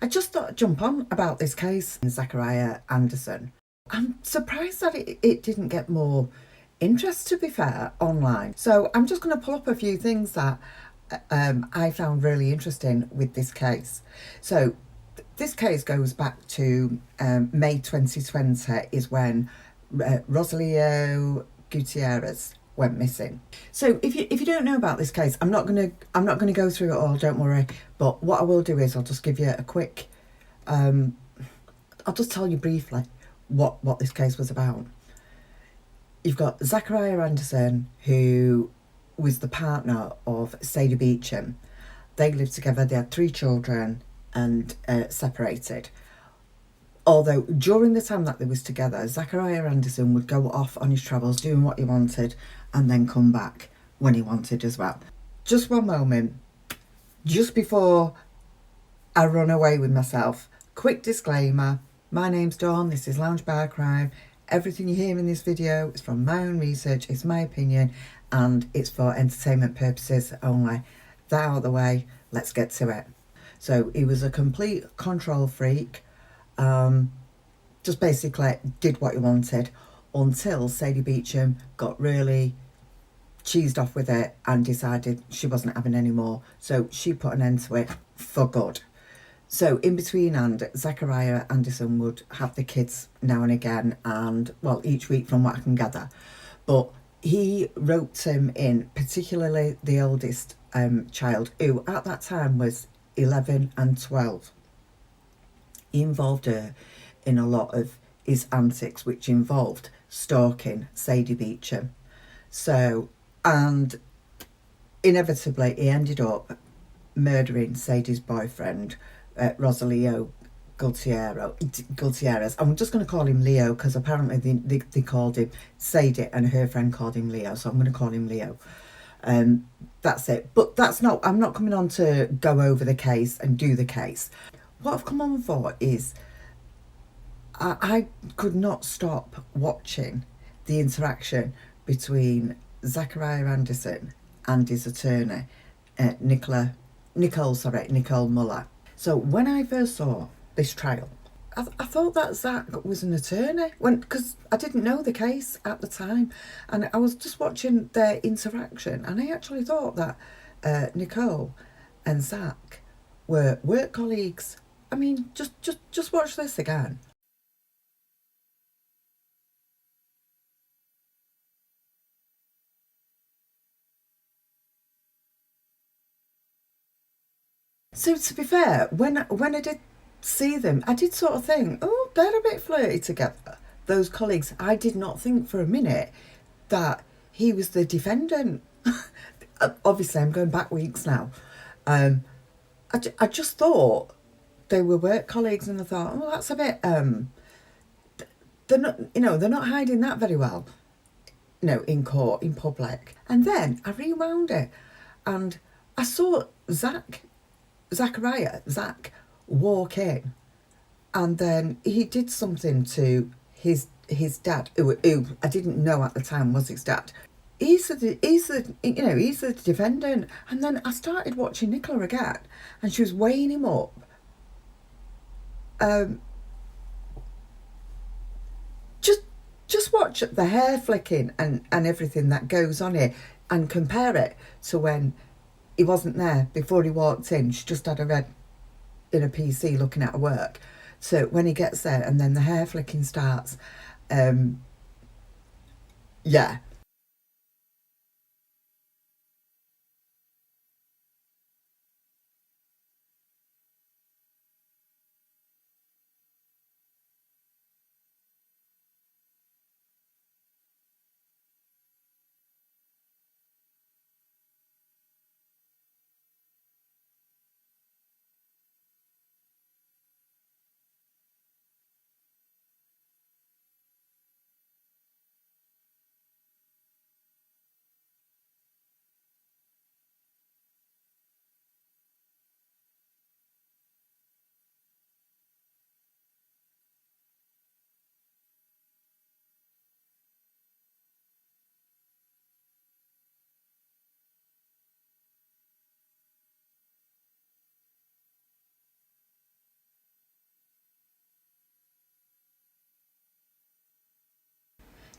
I just thought I'd jump on about this case, Zachariah Anderson. I'm surprised that it didn't get more interest, to be fair, online. So I'm just going to pull up a few things that I found really interesting with this case. So this case goes back to May 2020 is when Rosalio Gutierrez went missing. So if you don't know about this case, I'm not gonna go through it all. Don't worry. But what I will do is I'll just give you a quick. I'll just tell you briefly what this case was about. You've got Zachariah Anderson, who was the partner of Sadie Beacham. They lived together. They had 3 children and separated. Although during the time that they was together, Zachariah Anderson would go off on his travels doing what he wanted and then come back when he wanted as well. Just one moment, just before I run away with myself, quick disclaimer, my name's Dawn, this is Lounge Bar Crime. Everything you hear in this video is from my own research, it's my opinion, and it's for entertainment purposes only. That out of the way, let's get to it. So he was a complete control freak. Just basically did what he wanted until Sadie Beacham got really cheesed off with it and decided she wasn't having any more. So she put an end to it for good. So in between, and Zachariah Anderson would have the kids now and again, and well, each week from what I can gather. But he roped him in, particularly the oldest child, who at that time was 11 and 12. He involved her in a lot of his antics, which involved stalking Sadie Beacham. So, and inevitably, he ended up murdering Sadie's boyfriend, Rosalio Gutierrez. I'm just going to call him Leo because apparently they called him Sadie and her friend called him Leo, so I'm going to call him Leo. That's it. But that's not, I'm not coming on to go over the case and do the case. What I've come on for is I could not stop watching the interaction between Zachariah Anderson and his attorney, Nicole Muller. So when I first saw this trial, I thought that Zach was an attorney because I didn't know the case at the time, and I was just watching their interaction, and I actually thought that Nicole and Zach were work colleagues. I mean, just watch this again. So to be fair, when I did see them, I did sort of think, oh, they're a bit flirty together. Those colleagues, I did not think for a minute that he was the defendant. Obviously, I'm going back weeks now. Um, I just thought they were work colleagues, and I thought, oh, that's a bit. They're not, they're not hiding that very well. In court, in public. And then I rewound it, and I saw Zach walk in, and then he did something to his dad, who I didn't know at the time was his dad. He's the defendant, and then I started watching Nicola again, and she was weighing him up. Um, just just watch the hair flicking and everything that goes on here, and compare it to when he wasn't there before he walked in. She just had a red in a PC looking at her work. So when he gets there and then the hair flicking starts, um, yeah.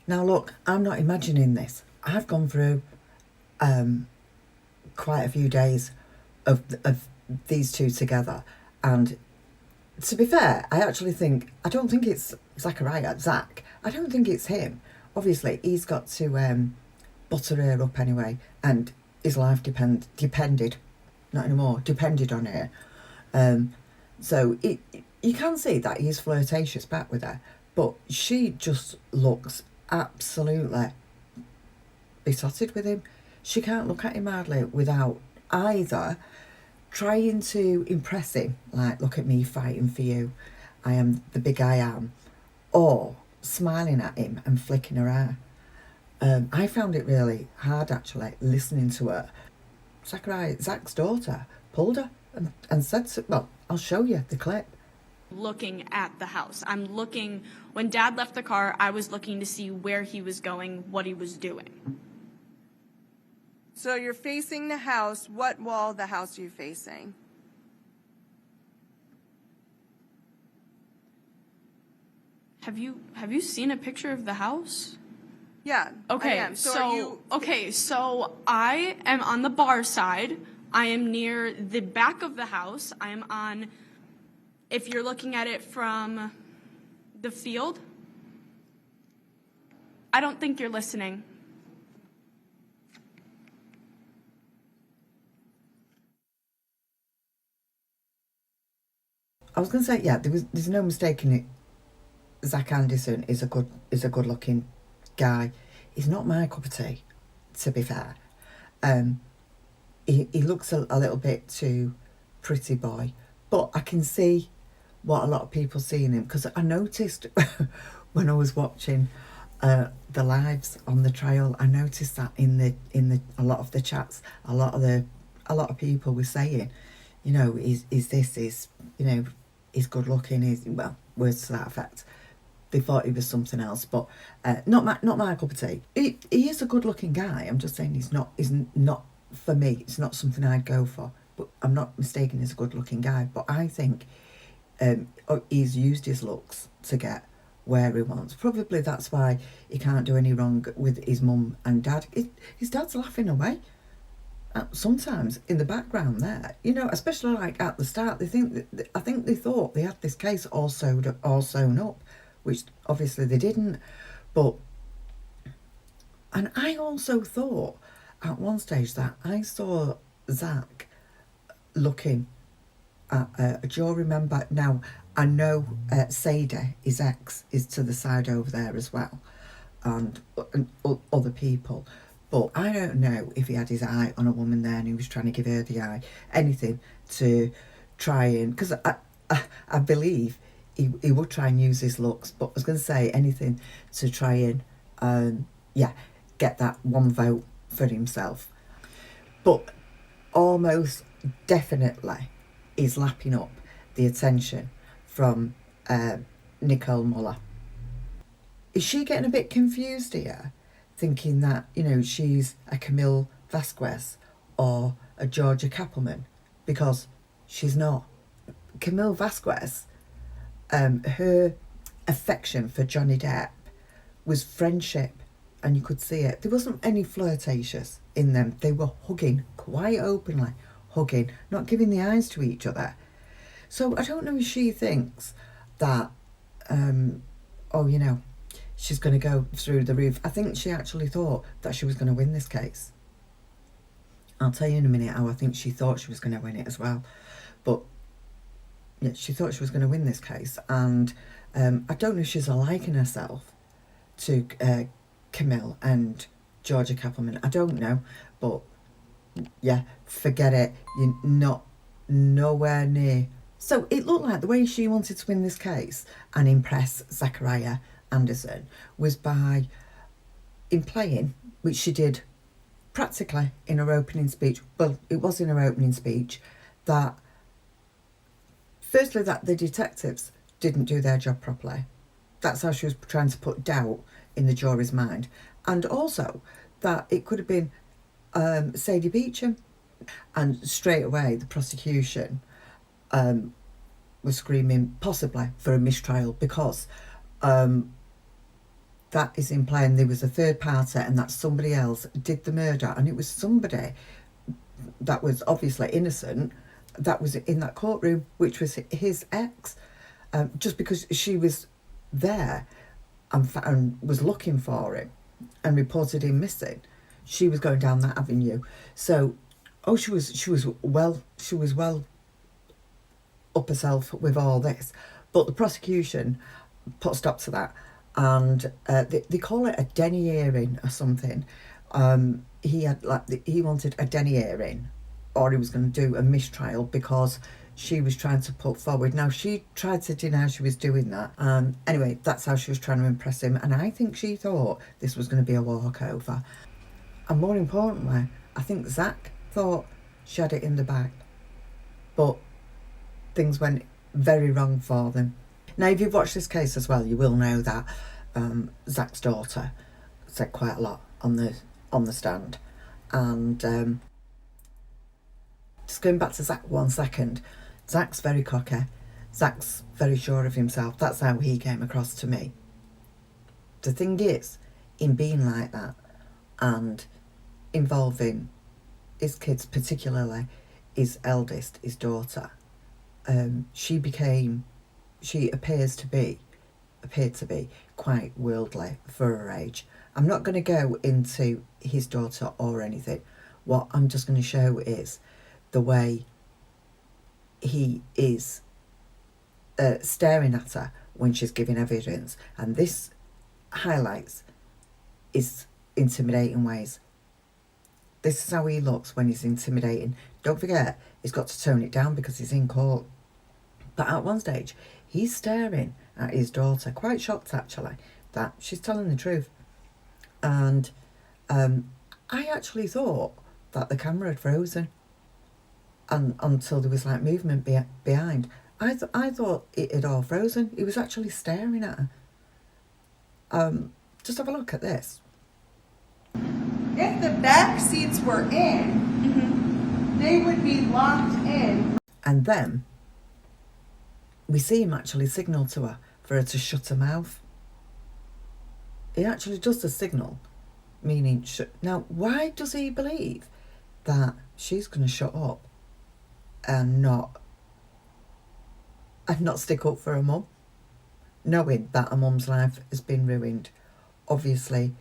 Now look, I'm not imagining this. I've gone through quite a few days of these two together, and to be fair, I don't think it's Zach. I don't think it's him. Obviously, he's got to butter her up anyway, and his life depended, not anymore, depended on her. So you can see that he's flirtatious back with her, but she just looks absolutely besotted with him. She can't look at him hardly without either trying to impress him, like, look at me fighting for you, I am the big I am, or smiling at him and flicking her hair. I found it really hard, actually, listening to her. Zach's daughter pulled her and said, well, I'll show you the clip. Looking at the house. When Dad left the car, I was looking to see where he was going, what he was doing. So you're facing the house. What wall of the house are you facing? Have you seen a picture of the house? Yeah. Okay, I am. So I am on the bar side. I am near the back of the house. I am on, if you're looking at it from the field. I don't think you're listening. I was going to say, yeah, there's no mistaking it. Zach Anderson is a good looking guy. He's not my cup of tea, to be fair. He looks a little bit too pretty boy, but I can see what a lot of people see in him, because I noticed when I was watching the lives on the trial, I noticed that in a lot of the chats, a lot of people were saying, you know, he's good looking, well, words to that effect. They thought he was something else, but not my cup of tea. He is a good looking guy. I'm just saying he's not for me. It's not something I'd go for. But I'm not mistaken, he's a good looking guy. But I think he's used his looks to get where he wants. Probably that's why he can't do any wrong with his mum and dad. His dad's laughing away sometimes in the background there, you know, especially like at the start. I think they thought they had this case all sewn up, which obviously they didn't. And I also thought at one stage that I saw Zach looking at a jury member. Now, I know Sadie, his ex, is to the side over there as well, and other people. But I don't know if he had his eye on a woman there and he was trying to give her the eye. Anything to try and... Because I believe he would try and use his looks, but I was going to say anything to try and, get that one vote for himself. But almost definitely is lapping up the attention from Nicole Muller. Is she getting a bit confused here, thinking that, you know, she's a Camille Vasquez or a Georgia Kappelman? Because she's not. Camille Vasquez, her affection for Johnny Depp was friendship, and you could see it. There wasn't any flirtatious in them. They were hugging, quite openly hugging, not giving the eyes to each other. So I don't know if she thinks that, she's going to go through the roof. I think she actually thought that she was going to win this case. I'll tell you in a minute how I think she thought she was going to win it as well. But yeah, she thought she was going to win this case. And I don't know if she's liking herself to Camille and Georgia Kappelman. I don't know. But yeah, forget it. You're nowhere near. So it looked like the way she wanted to win this case and impress Zachariah Anderson was by playing, which she did practically in her opening speech. Well, it was in her opening speech that, firstly, that the detectives didn't do their job properly. That's how she was trying to put doubt in the jury's mind. And also that it could have been Sadie Beacham. And straight away, the prosecution was screaming possibly for a mistrial because that is in play, and there was a third party, and that somebody else did the murder, and it was somebody that was obviously innocent that was in that courtroom, which was his ex. Just because she was there and was looking for him and reported him missing, she was going down that avenue. So, she was well up herself with all this, but the prosecution put a stop to that, and they call it a Denny hearing or something. He wanted a Denny hearing, or he was going to do a mistrial because she was trying to put forward. Now, she tried to deny she was doing that. Anyway, that's how she was trying to impress him, and I think she thought this was going to be a walkover. And more importantly, I think Zach thought she had it in the bag, but things went very wrong for them. Now, if you've watched this case as well, you will know that Zach's daughter said quite a lot on the stand, and just going back to Zach 1 second, Zach's very cocky. Zach's very sure of himself. That's how he came across to me. The thing is, in being like that and involving his kids, particularly his eldest, his daughter, she appeared to be quite worldly for her age. I'm not going to go into his daughter or anything. What I'm just going to show is the way he is staring at her when she's giving evidence, and this highlights his intimidating ways. This is how he looks when he's intimidating. Don't forget, he's got to tone it down because he's in court. But at one stage, he's staring at his daughter, quite shocked actually that she's telling the truth. And I actually thought that the camera had frozen, and until there was like movement behind. I thought it had all frozen. He was actually staring at her. Just have a look at this. If the back seats were in, they would be locked in. And then we see him actually signal to her for her to shut her mouth. He actually does the signal, meaning shut. Now, why does he believe that she's going to shut up and not stick up for her mum, knowing that her mum's life has been ruined? Obviously,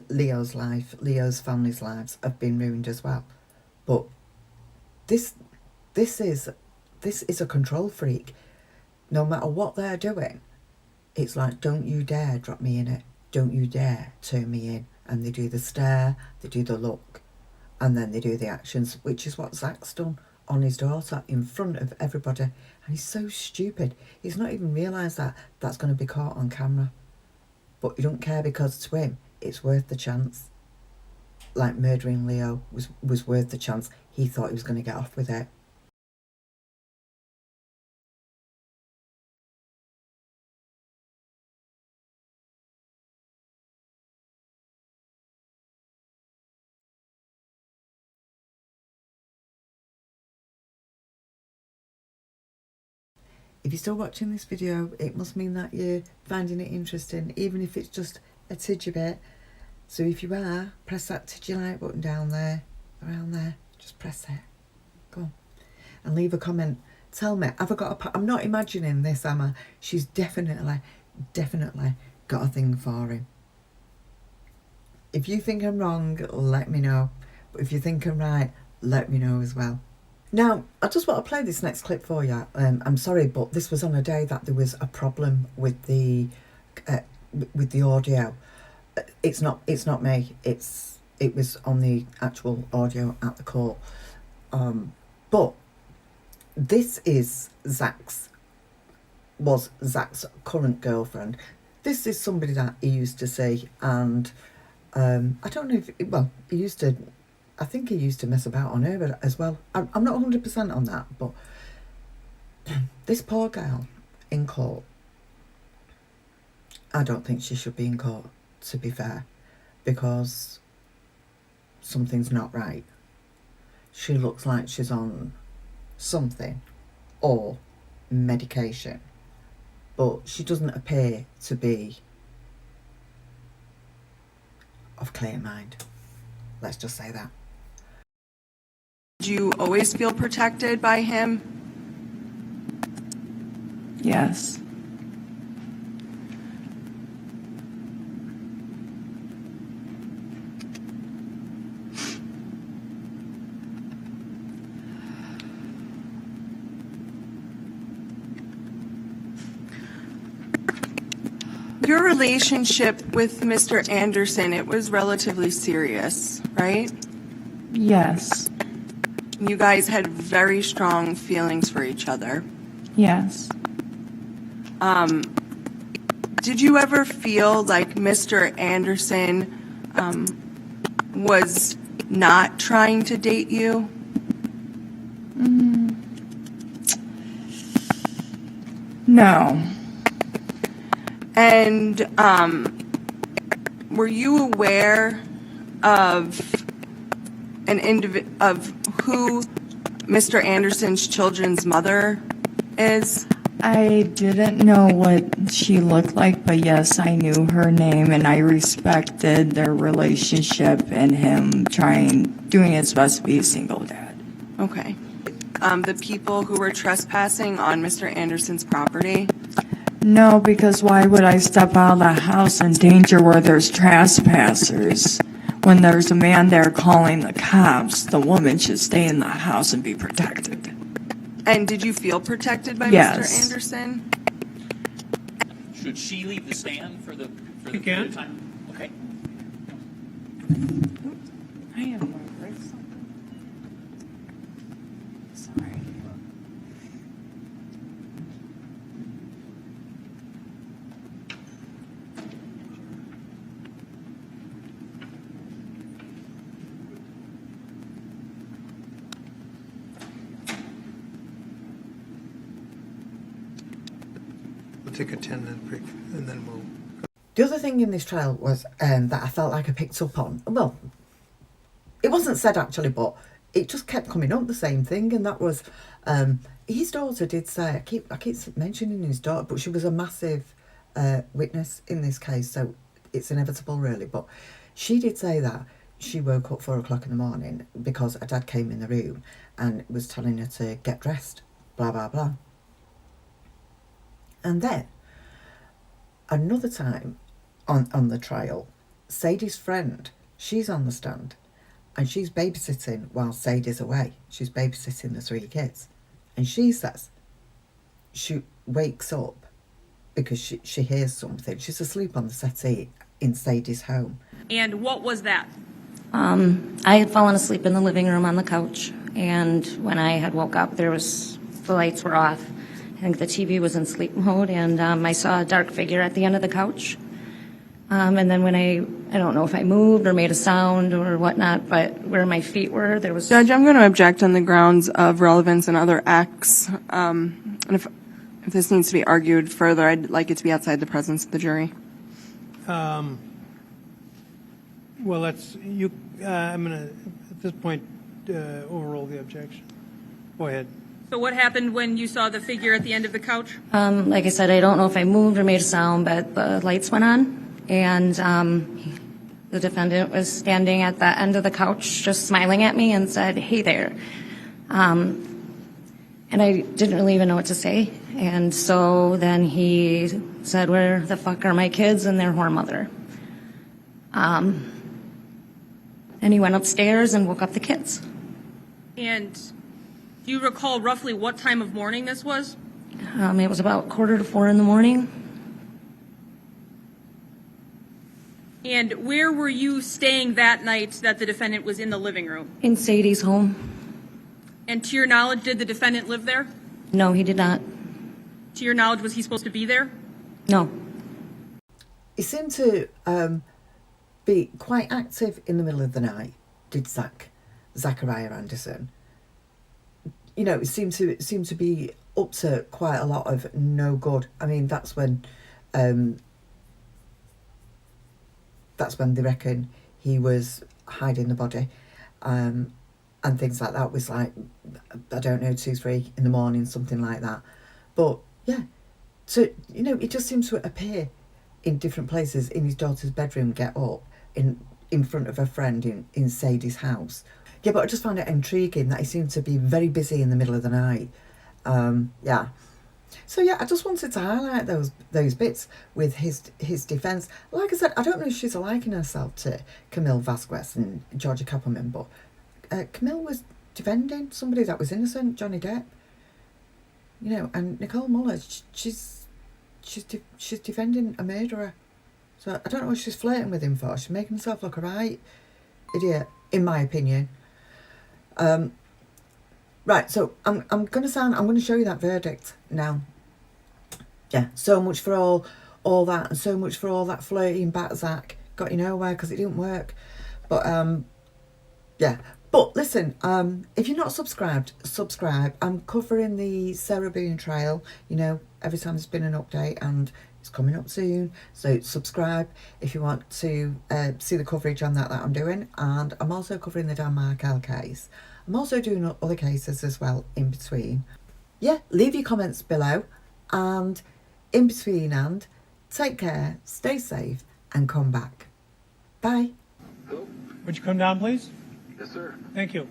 Leo's family's lives have been ruined as well. But this is a control freak. No matter what they're doing, it's like, don't you dare drop me in it. Don't you dare turn me in. And they do the stare, they do the look, and then they do the actions, which is what Zach's done on his daughter in front of everybody. And he's so stupid. He's not even realised that that's going to be caught on camera. But he don't care, because to him, it's worth the chance. Like murdering Leo was worth the chance. He thought he was going to get off with it. If you're still watching this video, it must mean that you're finding it interesting, even if it's just a tidgy bit. So if you are, press that tidgy like button down there, around there. Just press it. Go on. And leave a comment. Tell me, have I got I'm not imagining this, am I? She's definitely got a thing for him. If you think I'm wrong, let me know. But if you think I'm right, let me know as well. Now, I just want to play this next clip for you. I'm sorry, but this was on a day that there was a problem with the audio. It's not me. It was on the actual audio at the court. But this is Zach's current girlfriend. This is somebody that he used to see, and I don't know if he used to. I think he used to mess about on her as well. I'm not 100% on that, but this poor girl in court, I don't think she should be in court, to be fair, because something's not right. She looks like she's on something or medication. but she doesn't appear to be of clear mind. Let's just say that. Did you always feel protected by him? Yes. Your relationship with Mr. Anderson, it was relatively serious, right? Yes. You guys had very strong feelings for each other. Yes. Did you ever feel like Mr. Anderson was not trying to date you? No. And were you aware of of who Mr. Anderson's children's mother is? I didn't know what she looked like, but yes, I knew her name, and I respected their relationship and him doing his best to be a single dad. Okay. The people who were trespassing on Mr. Anderson's property? No, because why would I step out of the house in danger where there's trespassers? When there's a man there calling the cops, the woman should stay in the house and be protected. And did you feel protected by Yes. Mr. Anderson? Should she leave the stand for the You period can. of time? Okay. I am going to break something. Sorry. We'll take a 10-minute break and then we'll. The other thing in this trial was that I felt like I picked up on. Well, it wasn't said actually, but it just kept coming up, the same thing, and that was his daughter did say, I keep mentioning his daughter, but she was a massive witness in this case, so it's inevitable really, but she did say that she woke up 4 o'clock in the morning because her dad came in the room and was telling her to get dressed, blah blah blah. And then another time on the trial, Sadie's friend, she's on the stand and she's babysitting while Sadie's away. She's babysitting the 3 kids. And she says she wakes up because she hears something. She's asleep on the settee in Sadie's home. And what was that? I had fallen asleep in the living room on the couch, and when I had woke up, the lights were off. I think the TV was in sleep mode, and I saw a dark figure at the end of the couch. And then when I don't know if I moved or made a sound or whatnot, but where my feet were, there was... Judge, I'm going to object on the grounds of relevance and other acts. And if this needs to be argued further, I'd like it to be outside the presence of the jury. Well, I'm going to, at this point, overrule the objection. Go ahead. So what happened when you saw the figure at the end of the couch? Like I said, I don't know if I moved or made a sound, but the lights went on, and the defendant was standing at the end of the couch just smiling at me and said, "Hey there." And I didn't really even know what to say. And so then he said, "Where the fuck are my kids and their whore mother?" And he went upstairs and woke up the kids. And do you recall roughly what time of morning this was? It was about 3:45 in the morning. And where were you staying that night that the defendant was in the living room? In Sadie's home. And to your knowledge, did the defendant live there? No, he did not. To your knowledge, was he supposed to be there? No. He seemed to be quite active in the middle of the night, did Zachariah Anderson. You know, it seemed to be up to quite a lot of no good. I mean, that's when they reckon he was hiding the body, and things like that. Was like, I don't know, 2, 3 in the morning, something like that. But yeah, So, you know, it just seems to appear in different places. In his daughter's bedroom, get up in front of a friend in Sadie's house. Yeah, but I just found it intriguing that he seemed to be very busy in the middle of the night. Yeah. So yeah, I just wanted to highlight those bits with his defence. Like I said, I don't know if she's liking herself to Camille Vasquez and Georgia Kappelman, but Camille was defending somebody that was innocent, Johnny Depp. You know, and Nicole Muller, she's defending a murderer. So I don't know what she's flirting with him for. She's making herself look a right idiot, in my opinion. Right, so I'm going to show you that verdict now. Yeah, so much for all that, and so much for all that flirting back, Zach. Got you nowhere because it didn't work. But yeah. But listen, if you're not subscribed, subscribe. I'm covering the Sarah Boone trial. You know, every time there's been an update, and it's coming up soon. So subscribe if you want to see the coverage on that I'm doing. And I'm also covering the Dan Markel case. I'm also doing other cases as well in between. Yeah, leave your comments below, and in between, and take care, stay safe, and come back. Bye. Would you come down, please? Yes, sir. Thank you.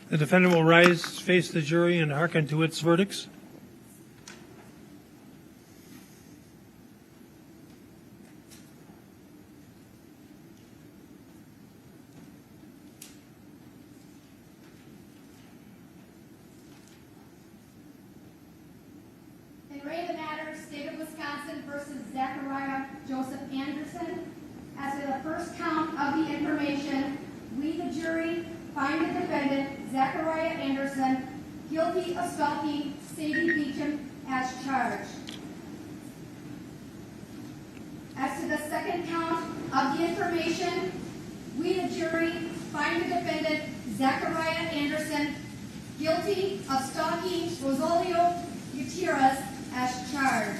The defendant will rise, face the jury, and hearken to its verdicts. In re the matter, State of Wisconsin versus Zachariah Joseph Anderson, as to the first count of the information, we, the jury, find the defendant, Zachariah Anderson, guilty of stalking Sadie Beacham as charged. As to the second count of the information, we, the jury, find the defendant, Zachariah Anderson, guilty of stalking Rosalio Gutierrez as charged.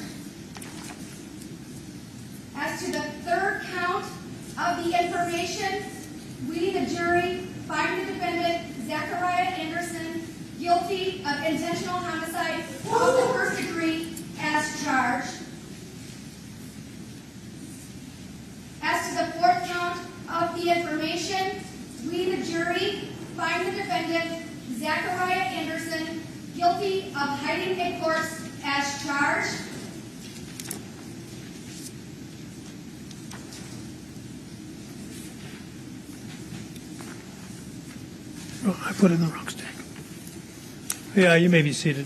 As to the third count of the information, we, the jury, find the defendant, Zachariah Anderson, guilty of intentional homicide of the first degree as charged. As to the fourth count of the information, we, the jury, find the defendant, Zachariah Anderson, guilty of hiding a corpse as charged. Oh, I put it in the wrong stack. Yeah, you may be seated.